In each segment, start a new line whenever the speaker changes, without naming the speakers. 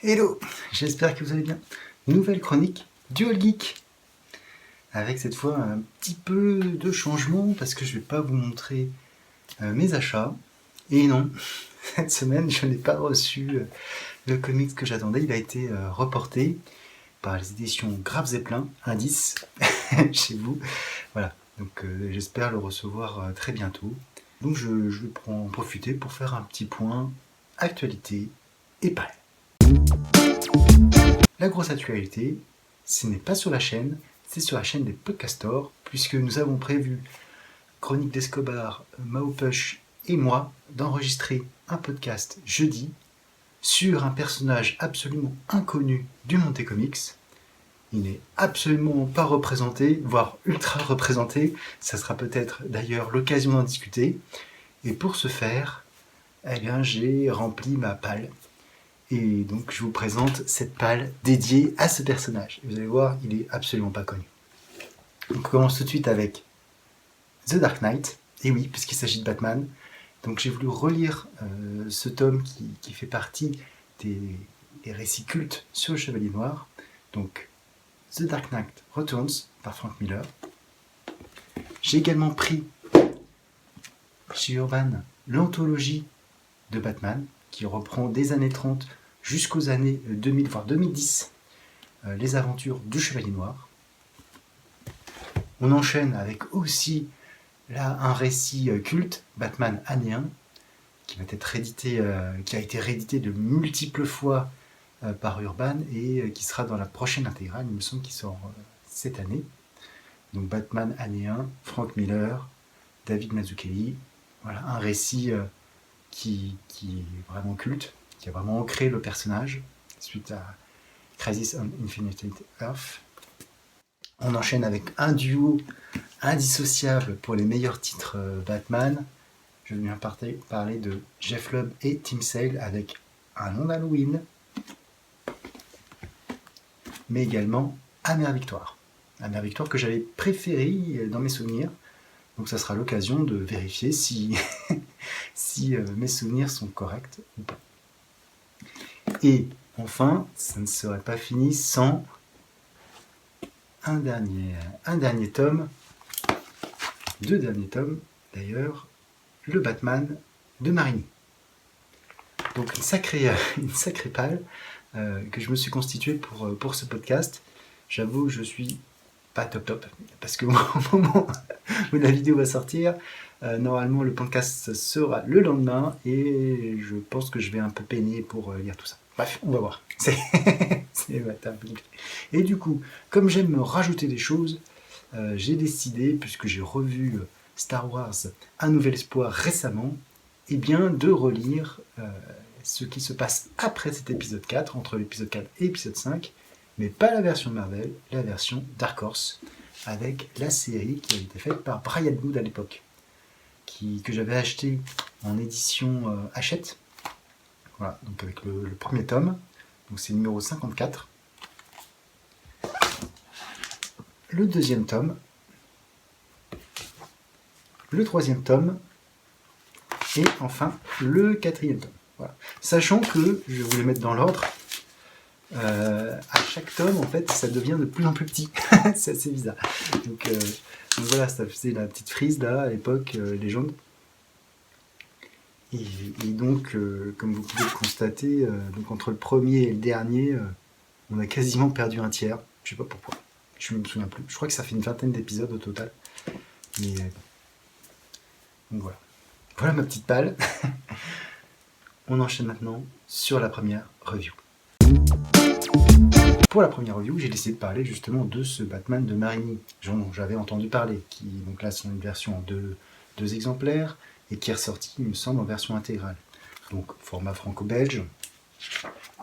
Hello, j'espère que vous allez bien. Nouvelle chronique Dual Geek. Avec cette fois un petit peu de changement parce que je ne vais pas vous montrer mes achats. Et non, cette semaine je n'ai pas reçu le comics que j'attendais. Il a été reporté par les éditions Graves Zeppelin, indice, chez vous. Voilà, donc j'espère le recevoir très bientôt. Donc je vais en profiter pour faire un petit point actualité et pas. La grosse actualité, ce n'est pas sur la chaîne, c'est sur la chaîne des podcastors, puisque nous avons prévu, Chronique d'Escobar, Maopush et moi, d'enregistrer un podcast jeudi sur un personnage absolument inconnu du monde des comics. Il n'est absolument pas représenté, voire ultra représenté. Ça sera peut-être d'ailleurs l'occasion d'en discuter. Et pour ce faire, j'ai rempli ma palle. Et donc je vous présente cette palle dédiée à ce personnage. Vous allez voir, il est absolument pas connu. Donc on commence tout de suite avec The Dark Knight. Et oui, puisqu'il s'agit de Batman. Donc j'ai voulu relire ce tome qui fait partie des récits cultes sur le Chevalier Noir. Donc The Dark Knight Returns par Frank Miller. J'ai également pris chez Urban l'anthologie de Batman qui reprend des années 30 jusqu'aux années 2000, voire 2010, les aventures du Chevalier Noir. On enchaîne avec aussi là un récit culte, Batman année 1, qui va être réédité, qui a été réédité de multiples fois par Urban et qui sera dans la prochaine intégrale, il me semble qu'il sort cette année. Donc Batman année 1, Frank Miller, David Mazzucchelli, voilà un récit qui est vraiment culte, qui a vraiment ancré le personnage suite à Crisis on Infinite Earth. On enchaîne avec un duo indissociable pour les meilleurs titres Batman. Je viens parler de Jeff Lubb et Tim Sale avec un nom d'Halloween, mais également Amère Victoire. Amère Victoire que j'avais préféré dans mes souvenirs. Donc ça sera l'occasion de vérifier si, si mes souvenirs sont corrects ou pas. Et enfin, ça ne serait pas fini sans un dernier tome, deux derniers tomes d'ailleurs, le Batman de Marini. Donc une sacrée palle que je me suis constituée pour ce podcast. J'avoue, je suis pas top, parce que au moment où la vidéo va sortir, normalement le podcast sera le lendemain et je pense que je vais un peu peiner pour lire tout ça. Bref, on va voir. Et du coup, comme j'aime me rajouter des choses, j'ai décidé, puisque j'ai revu Star Wars Un Nouvel Espoir récemment, eh bien, de relire ce qui se passe après cet épisode 4, entre l'épisode 4 et l'épisode 5, mais pas la version Marvel, la version Dark Horse, avec la série qui a été faite par Brian Wood à l'époque, que j'avais acheté en édition Hachette. Voilà, donc avec le premier tome, donc c'est le numéro 54. Le deuxième tome, le troisième tome, et enfin le quatrième tome. Voilà. Sachant que, je vais vous les mettre dans l'ordre, à chaque tome, en fait, ça devient de plus en plus petit. C'est assez bizarre. Donc voilà, ça faisait la petite frise là, à l'époque, légende. Et donc, comme vous pouvez le constater, donc entre le premier et le dernier, on a quasiment perdu un tiers. Je sais pas pourquoi. Je me souviens plus. Je crois que ça fait une vingtaine d'épisodes au total. Mais donc voilà. Voilà ma petite palle. On enchaîne maintenant sur la première review. Pour la première review, j'ai décidé de parler justement de ce Batman de Marini, dont j'avais entendu parler, qui donc là sont une version en deux exemplaires et qui est ressorti, il me semble, en version intégrale. Donc format franco-belge,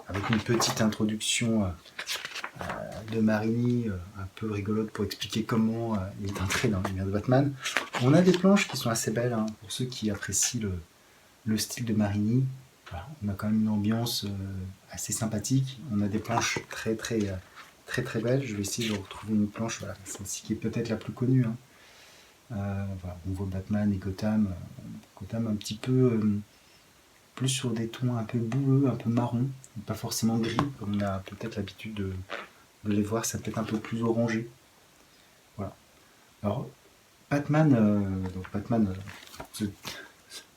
avec une petite introduction de Marini, un peu rigolote pour expliquer comment il est entré dans l'univers de Batman. On a des planches qui sont assez belles, hein, pour ceux qui apprécient le style de Marini. Voilà, on a quand même une ambiance assez sympathique. On a des planches très belles. Je vais essayer de retrouver une planche, voilà, celle-ci qui est peut-être la plus connue. Hein. Voilà, on voit Batman et Gotham. Gotham un petit peu plus sur des tons un peu boueux, un peu marron, pas forcément gris, comme on a peut-être l'habitude de les voir, c'est peut-être un peu plus orangé. Voilà. Alors, Batman,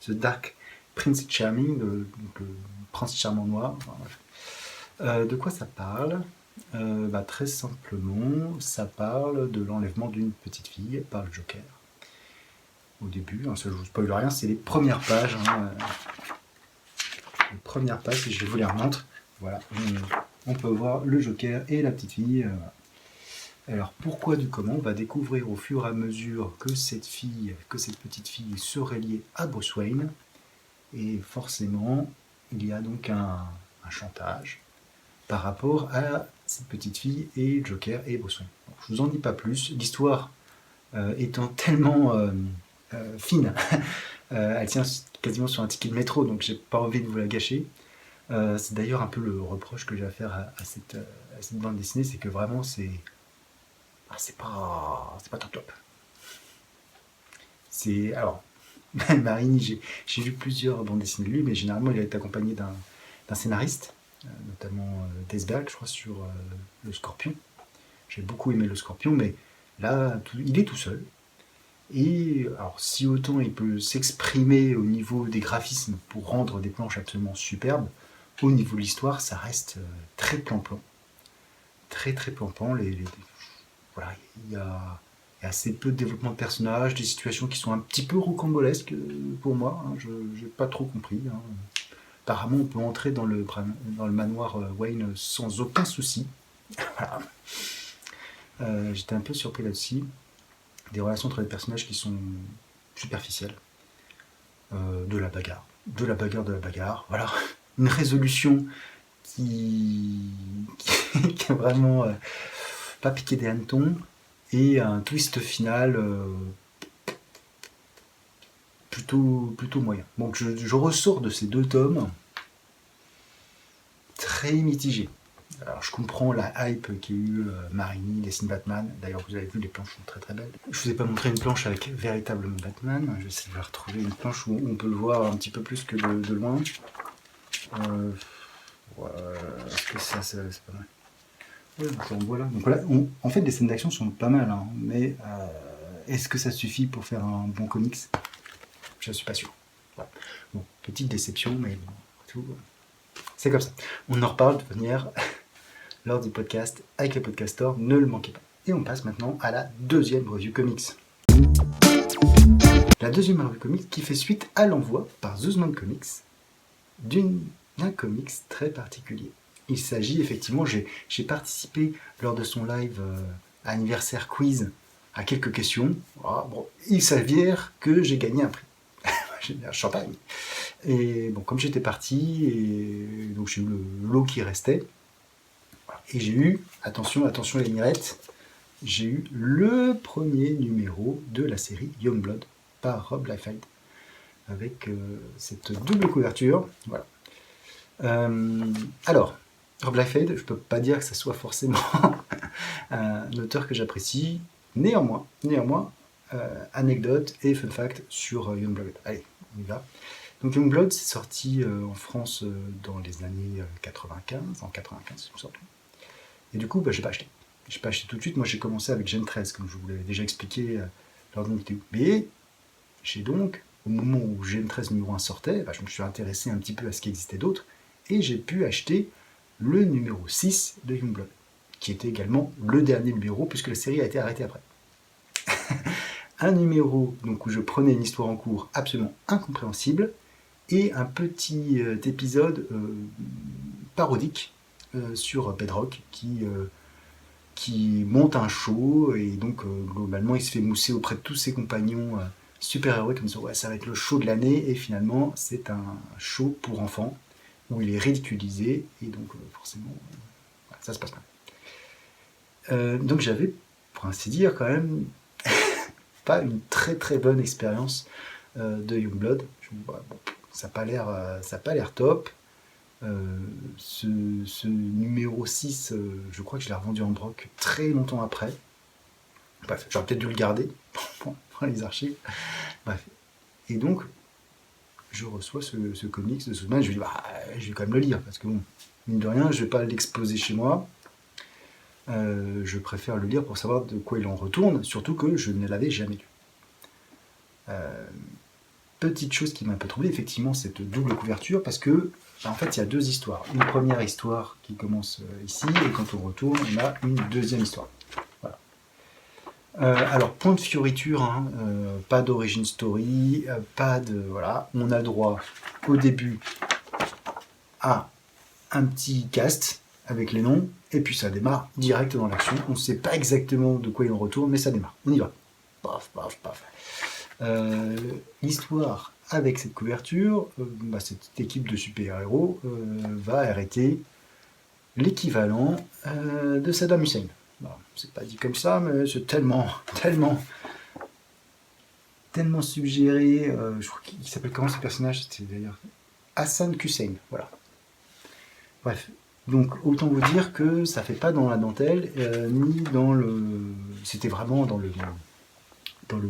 The Dark Prince Charming, donc le prince charmant noir. De quoi ça parle? Très simplement, ça parle de l'enlèvement d'une petite fille par le Joker. Au début, ça je vous spoil rien, c'est les premières pages. Les premières pages, si je vous les remontre, voilà, on peut voir le Joker et la petite fille. Alors pourquoi du comment, on va découvrir au fur et à mesure que cette petite fille serait liée à Bruce Wayne, et forcément il y a donc un chantage par rapport à cette petite fille et Joker et Bruce Wayne. Donc, je vous en dis pas plus, l'histoire étant tellement fine, elle tient quasiment sur un ticket de métro, donc j'ai pas envie de vous la gâcher. C'est d'ailleurs un peu le reproche que j'ai à faire à cette bande dessinée, c'est que vraiment c'est pas top. Alors Marini, j'ai vu plusieurs bandes dessinées de lui, mais généralement il est accompagné d'un scénariste, notamment Desberg, je crois, sur le Scorpion. J'ai beaucoup aimé le Scorpion, mais là il est tout seul. Et alors si autant il peut s'exprimer au niveau des graphismes pour rendre des planches absolument superbes, au niveau de l'histoire ça reste très plan-plan. Très plan-plan. Voilà, il y a assez peu de développement de personnages, des situations qui sont un petit peu rocambolesques pour moi, je n'ai pas trop compris. Apparemment, on peut entrer dans le manoir Wayne sans aucun souci. Voilà. J'étais un peu surpris là-dessus. Des relations entre les personnages qui sont superficielles. De la bagarre. Voilà. Une résolution qui est vraiment pas piqué des hannetons. Et un twist final plutôt moyen. Donc je ressors de ces 2 tomes très mitigé. Alors je comprends la hype qu'il y a eu Marini, dessine Batman. D'ailleurs vous avez vu, les planches sont très belles. Je vous ai pas montré une planche avec véritablement Batman. Je vais essayer de vous retrouver une planche où on peut le voir un petit peu plus que de loin. Est-ce que ça c'est pas mal? Ouais, voilà. Donc là, en fait, les scènes d'action sont pas mal, hein, mais est-ce que ça suffit pour faire un bon comics? Je ne suis pas sûr. Voilà. Bon, petite déception, mais bon, tout, c'est comme ça. On en reparle de toute manière lors du podcast avec les podcasters, ne le manquez pas. Et on passe maintenant à la deuxième review comics. La deuxième review comics qui fait suite à l'envoi par Zuzman Comics d'un comics très particulier. Il s'agit effectivement, j'ai participé lors de son live anniversaire quiz à quelques questions. Bon, il s'avère que j'ai gagné un prix. J'ai gagné un champagne. Et bon, comme j'étais parti, et donc j'ai eu le lot qui restait. Et j'ai eu, attention les mirettes, j'ai eu le premier numéro de la série Youngblood par Rob Liefeld avec cette double couverture. Voilà. Alors, Rob Liefeld, je ne peux pas dire que ce soit forcément un auteur que j'apprécie. Néanmoins, anecdote et fun fact sur Youngblood. Allez, on y va. Donc Youngblood, c'est sorti en France dans les années 95, en 95 surtout. Et du coup, j'ai pas acheté. J'ai pas acheté tout de suite. Moi, j'ai commencé avec Gen 13, comme je vous l'avais déjà expliqué lors d'une vidéo. Mais j'ai donc, au moment où Gen 13 numéro 1 sortait, je me suis intéressé un petit peu à ce qui existait d'autre, et j'ai pu acheter le numéro 6 de Youngblood, qui était également le dernier numéro, puisque la série a été arrêtée après. Un numéro donc, où je prenais une histoire en cours absolument incompréhensible, et un petit épisode parodique sur Bedrock qui monte un show, et donc globalement il se fait mousser auprès de tous ses compagnons super-héros comme ça, ouais, ça va être le show de l'année, et finalement c'est un show pour enfants où il est ridiculisé, et donc forcément ça se passe mal. Donc j'avais, pour ainsi dire, quand même pas une très bonne expérience de Youngblood. Ça n'a pas l'air top. Ce numéro 6, je crois que je l'ai revendu en broc très longtemps après. Bref, j'aurais peut-être dû le garder pour les archives. Bref. Et donc, je reçois ce comics de Superman. Je me dis, bah, je vais quand même le lire, parce que bon, mine de rien, je vais pas l'exposer chez moi. Je préfère le lire pour savoir de quoi il en retourne, surtout que je ne l'avais jamais lu. Petite chose qui m'a un peu troublé, effectivement, cette double couverture, parce que, en fait, il y a deux histoires. Une première histoire qui commence ici, et quand on retourne, on a une deuxième histoire. Voilà. Alors, point de fioriture, hein, pas d'origin story, pas de... Voilà, on a le droit, au début, à un petit cast avec les noms, et puis ça démarre direct dans l'action. On ne sait pas exactement de quoi il en retourne, mais ça démarre. On y va. Paf, paf, paf. L'histoire avec cette couverture, cette équipe de super-héros va arrêter l'équivalent de Saddam Hussein. Bon, c'est pas dit comme ça, mais c'est tellement suggéré. Je crois qu'il s'appelle comment ce personnage? C'était d'ailleurs Hassan Hussein. Voilà. Bref. Donc autant vous dire que ça fait pas dans la dentelle, ni dans le... C'était vraiment dans le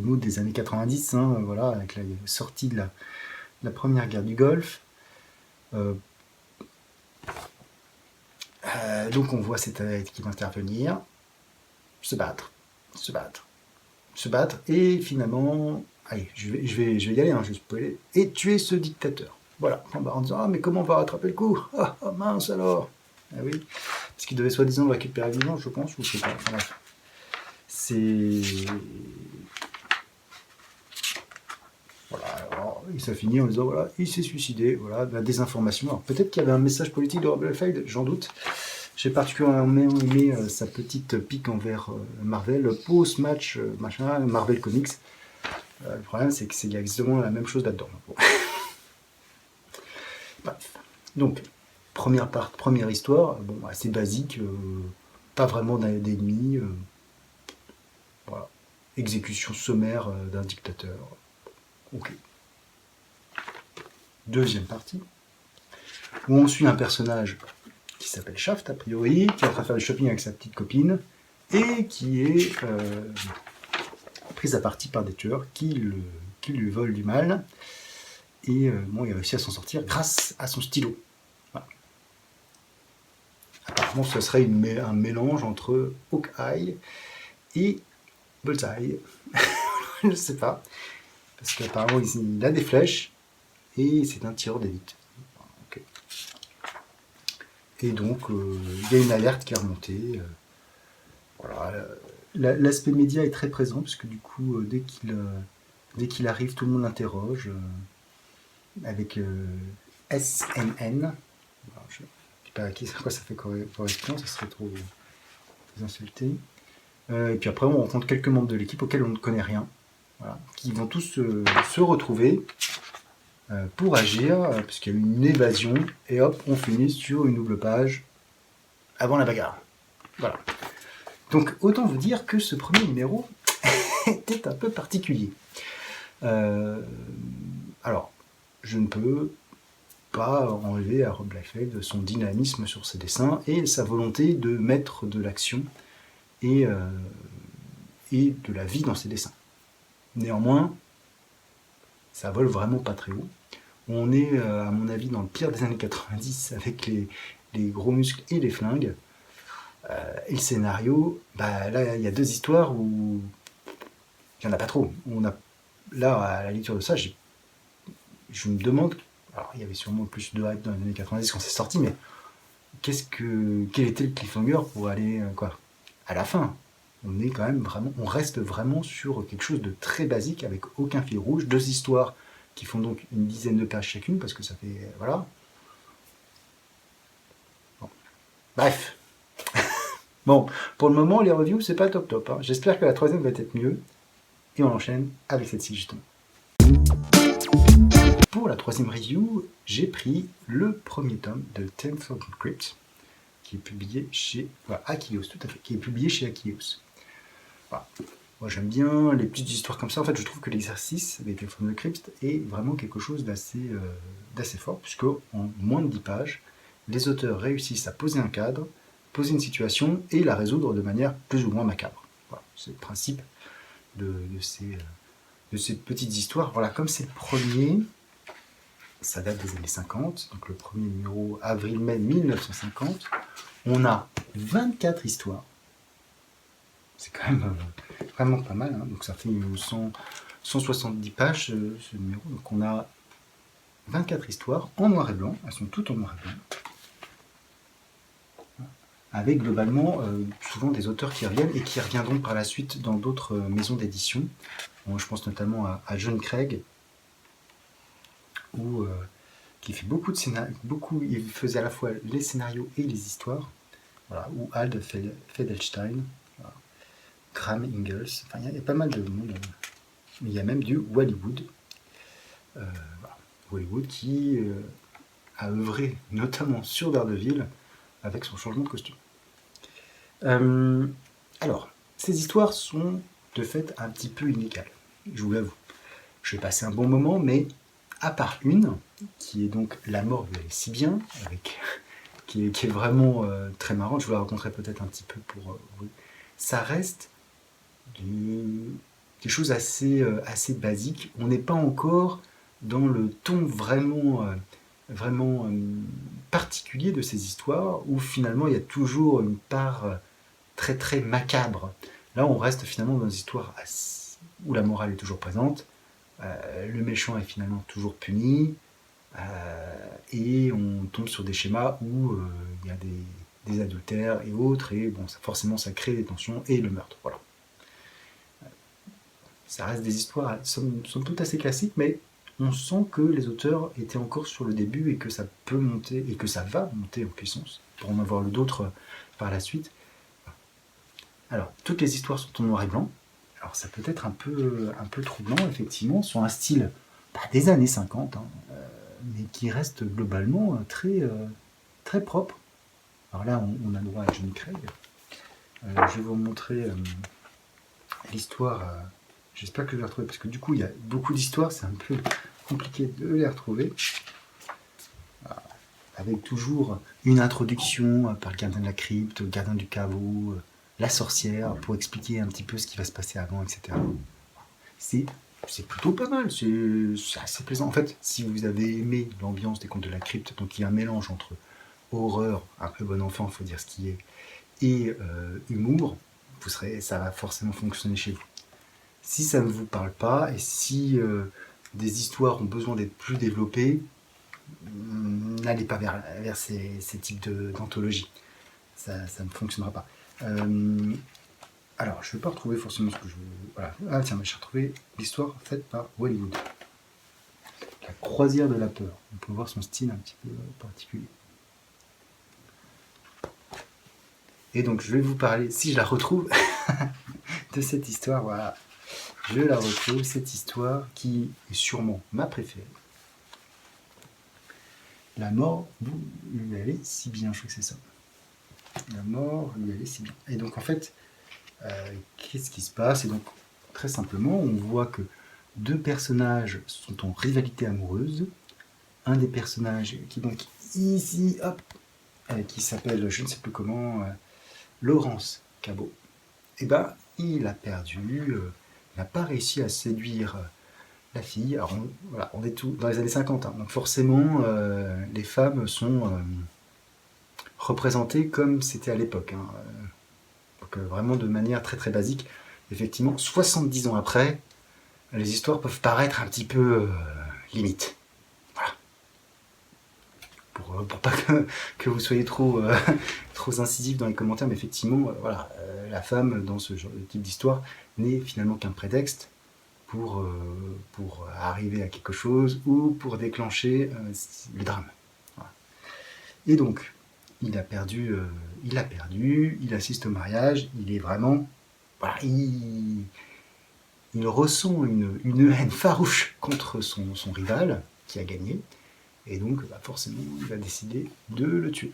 mood des années 90, hein, voilà, avec la sortie de la première guerre du Golfe. Donc on voit cette équipe intervenir, se battre, et finalement, allez, je vais y aller, hein, je vais spoiler, et tuer ce dictateur. Voilà, en disant, ah mais comment on va rattraper le coup? Ah mince alors. Ah oui, parce qu'il devait soi-disant le récupérer vivant, je pense, ou je sais pas. Enfin, bref. C'est... Voilà, alors, et ça finit en disant, voilà, il s'est suicidé, voilà, de la désinformation. Alors peut-être qu'il y avait un message politique de Rob Liefeld, j'en doute. J'ai particulièrement aimé sa petite pique envers Marvel, post-match, machin, Marvel Comics. Le problème, c'est qu'il y a exactement la même chose là-dedans. Bon. Bref. Donc, première histoire, bon, assez basique, pas vraiment d'ennemis. Voilà. Exécution sommaire d'un dictateur. Ok. Deuxième partie, où on suit un personnage qui s'appelle Shaft, a priori, qui est en train de faire du shopping avec sa petite copine, et qui est prise à partie par des tueurs qui lui volent du mal. Et bon, il a réussi à s'en sortir grâce à son stylo. Voilà. Apparemment, ce serait un mélange entre Hawkeye et Bullseye. Je ne sais pas. Parce qu'apparemment, il a des flèches et c'est un tireur d'élite. Okay. Et donc, il y a une alerte qui est remontée. Voilà. L'aspect média est très présent, parce que du coup, dès qu'il arrive, tout le monde l'interroge. Avec SNN. Alors, je ne sais pas à quoi ça fait correspondre, ça serait trop insulté. Et puis après, on rencontre quelques membres de l'équipe auxquels on ne connaît rien, voilà, qui vont tous se retrouver pour agir, puisqu'il y a eu une évasion, et hop, on finit sur une double page avant la bagarre. Voilà. Donc, autant vous dire que ce premier numéro était un peu particulier. Alors, je ne peux pas enlever à Rob Liefeld son dynamisme sur ses dessins et sa volonté de mettre de l'action et de la vie dans ses dessins. Néanmoins, ça vole vraiment pas très haut. On est, à mon avis, dans le pire des années 90 avec les gros muscles et les flingues. Et le scénario, là, il y a deux histoires où il n'y en a pas trop. Là, à la lecture de ça, je me demande, alors il y avait sûrement plus de hype dans les années 90 quand c'est sorti, mais quel était le cliffhanger pour aller à la fin? On reste vraiment sur quelque chose de très basique avec aucun fil rouge, deux histoires qui font donc une dizaine de pages chacune parce que ça fait voilà. Bon. Bref. Bon, pour le moment les reviews c'est pas top. Hein. J'espère que la troisième va être mieux et on enchaîne avec celle-ci justement. Pour la troisième review, j'ai pris le premier tome de Tales of the Crypt, qui est publié chez Akios, tout à fait, qui est publié chez Akios. Voilà. Moi j'aime bien les petites histoires comme ça. En fait, je trouve que l'exercice avec Tales of the Crypt est vraiment quelque chose d'assez fort, puisque en moins de 10 pages, les auteurs réussissent à poser un cadre, poser une situation et la résoudre de manière plus ou moins macabre. Voilà. C'est le principe de ces petites histoires. Voilà, comme c'est le premier. ça date des années 50, donc le premier numéro avril-mai 1950. On a 24 histoires. C'est quand même vraiment pas mal, hein. Donc ça fait 170 pages ce numéro. Donc on a 24 histoires en noir et blanc, elles sont toutes en noir et blanc, avec globalement souvent des auteurs qui reviennent et qui reviendront par la suite dans d'autres maisons d'édition. Bon, je pense notamment à John Craig, qui fait beaucoup de scénarios, il faisait à la fois les scénarios et les histoires, voilà, ou Ald Fedelstein, voilà, Graham Ingalls, enfin il y a pas mal de monde, mais il y a même du Hollywood, voilà, Hollywood qui a œuvré notamment sur Daredevil avec son changement de costume. Alors, ces histoires sont de fait un petit peu inégales, je vous l'avoue. Je vais passer un bon moment, mais à part une, qui est donc La mort lui allait si bien, qui est vraiment très marrante, je vous la raconterai peut-être un petit peu pour vous. Ça reste des choses assez basiques. On n'est pas encore dans le ton vraiment particulier de ces histoires, où finalement il y a toujours une part très très macabre. Là, on reste finalement dans des histoires où la morale est toujours présente, le méchant est finalement toujours puni, et on tombe sur des schémas où il y a des adultères et autres, et bon, forcément ça crée des tensions et le meurtre. Voilà. Ça reste des histoires somme toute assez classiques, mais on sent que les auteurs étaient encore sur le début et que ça peut monter, et que ça va monter en puissance, pour en avoir d'autres par la suite. Alors, toutes les histoires sont en noir et blanc. Alors, ça peut être un peu troublant, effectivement, sur un style des années 50, hein, mais qui reste globalement très propre. Alors là, on a droit à John Craig. Je vais vous montrer l'histoire. J'espère que je vais la retrouver, parce que du coup, il y a beaucoup d'histoires, c'est un peu compliqué de les retrouver. Voilà. Avec toujours une introduction par le gardien de la crypte, le gardien du caveau, la sorcière, pour expliquer un petit peu ce qui va se passer avant, etc. C'est plutôt pas mal, c'est assez plaisant. En fait, si vous avez aimé l'ambiance des contes de la crypte, donc il y a un mélange entre horreur, un peu bon enfant, il faut dire ce qui est, et humour, ça va forcément fonctionner chez vous. Si ça ne vous parle pas, et si des histoires ont besoin d'être plus développées, n'allez pas vers ces types d'anthologies. Ça ne fonctionnera pas. Alors, je ne vais pas retrouver forcément ce que je veux. Voilà. Ah tiens, mais j'ai retrouvé l'histoire faite par Hollywood. La croisière de la peur. On peut voir son style un petit peu particulier. Et donc, je vais vous parler, si je la retrouve, de cette histoire. Voilà. Je la retrouve, cette histoire qui est sûrement ma préférée. La mort lui allait si bien, je crois que c'est ça. La mort lui allait si bien. Et donc, en fait, qu'est-ce qui se passe? Et donc, très simplement, on voit que deux personnages sont en rivalité amoureuse. Un des personnages qui, donc, ici, hop, qui s'appelle, je ne sais plus comment, Laurence Cabot, et ben, il a perdu, il n'a pas réussi à séduire la fille. Alors, on est tout dans les années 50, hein, donc forcément, les femmes sont représentées comme c'était à l'époque, hein, donc vraiment de manière très très basique. Effectivement, 70 ans après, les histoires peuvent paraître un petit peu limites. Voilà. Pour pas que vous soyez trop incisif dans les commentaires, mais effectivement, voilà, la femme dans ce genre de type d'histoire n'est finalement qu'un prétexte pour arriver à quelque chose ou pour déclencher le drame. Voilà. Et donc, il a perdu, il assiste au mariage, il est vraiment... Voilà, il ressent une haine farouche contre son rival qui a gagné, et donc forcément il va décider de le tuer.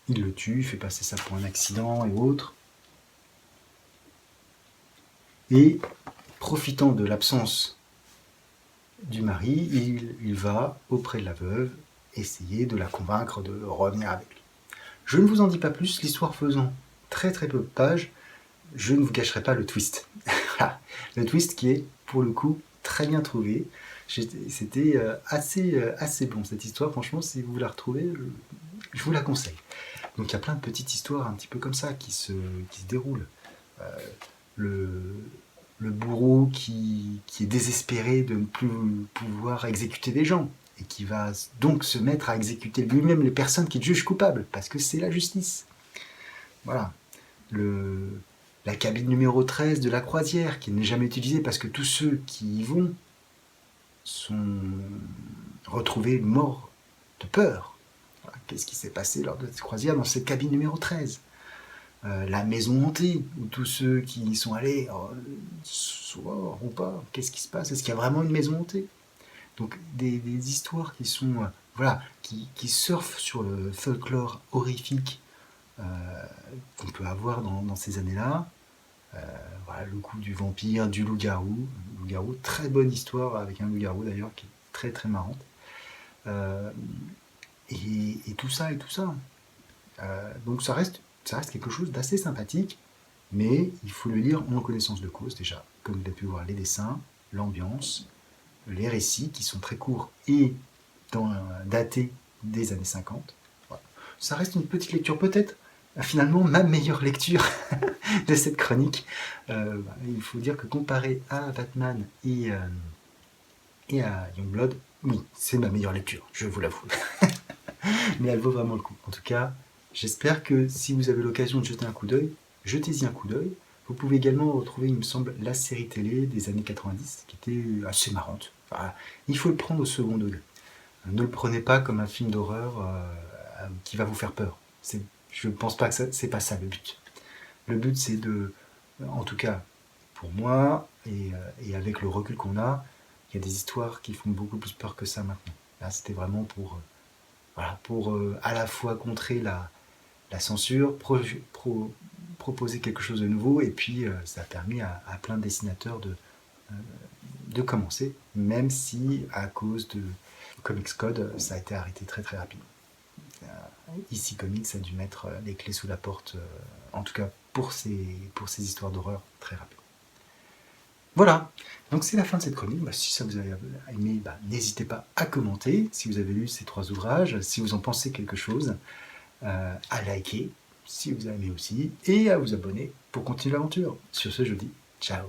Il le tue, fait passer ça pour un accident et autres. Et profitant de l'absence du mari, il va auprès de la veuve essayer de la convaincre de revenir avec lui. Je ne vous en dis pas plus, l'histoire faisant très très peu de pages, je ne vous cacherai pas le twist. Le twist qui est, pour le coup, très bien trouvé. C'était assez bon cette histoire, franchement, si vous la retrouvez, je vous la conseille. Donc il y a plein de petites histoires un petit peu comme ça qui se déroulent. Euh, le, le bourreau qui est désespéré de ne plus pouvoir exécuter des gens et qui va donc se mettre à exécuter lui-même les personnes qu'il juge coupables, parce que c'est la justice. Voilà. Le, la cabine numéro 13 de la croisière, qui n'est jamais utilisée parce que tous ceux qui y vont sont retrouvés morts de peur. Voilà. Qu'est-ce qui s'est passé lors de cette croisière dans cette cabine numéro 13? La maison hantée, où tous ceux qui y sont allés sont morts ou pas. Qu'est-ce qui se passe? Est-ce qu'il y a vraiment une maison hantée? Donc des histoires qui sont voilà, qui surfent sur le folklore horrifique euh, qu'on peut avoir dans ces années-là. Voilà, le coup du vampire, du loup-garou. Loup-garou, très bonne histoire avec un loup-garou d'ailleurs qui est très très marrante. Euh, et tout ça et tout ça. Donc ça reste quelque chose d'assez sympathique, mais il faut le lire en connaissance de cause déjà, comme vous avez pu voir les dessins, l'ambiance, les récits qui sont très courts et datés des années 50. Voilà. Ça reste une petite lecture peut-être, finalement ma meilleure lecture de cette chronique. Il faut dire que comparé à Batman et à Youngblood, oui, c'est ma meilleure lecture, je vous l'avoue. Mais elle vaut vraiment le coup. En tout cas, j'espère que si vous avez l'occasion de jeter un coup d'œil, jetez-y un coup d'œil. Vous pouvez également retrouver, il me semble, la série télé des années 90, qui était assez marrante. Enfin, il faut le prendre au second degré. Ne le prenez pas comme un film d'horreur qui va vous faire peur. Je ne pense pas que c'est pas ça le but. Le but, c'est de, en tout cas pour moi, et avec le recul qu'on a, il y a des histoires qui font beaucoup plus peur que ça maintenant. Là, c'était vraiment voilà, pour à la fois contrer la censure, proposer quelque chose de nouveau, et puis ça a permis à plein de dessinateurs de commencer, même si à cause de Comics Code, ça a été arrêté très très rapidement. Ici Comics a dû mettre les clés sous la porte, en tout cas pour ces histoires d'horreur, très rapidement. Voilà, donc c'est la fin de cette chronique. Si ça vous a aimé, n'hésitez pas à commenter si vous avez lu ces 3 ouvrages, si vous en pensez quelque chose, à liker si vous avez aimé aussi, et à vous abonner pour continuer l'aventure. Sur ce, je vous dis ciao.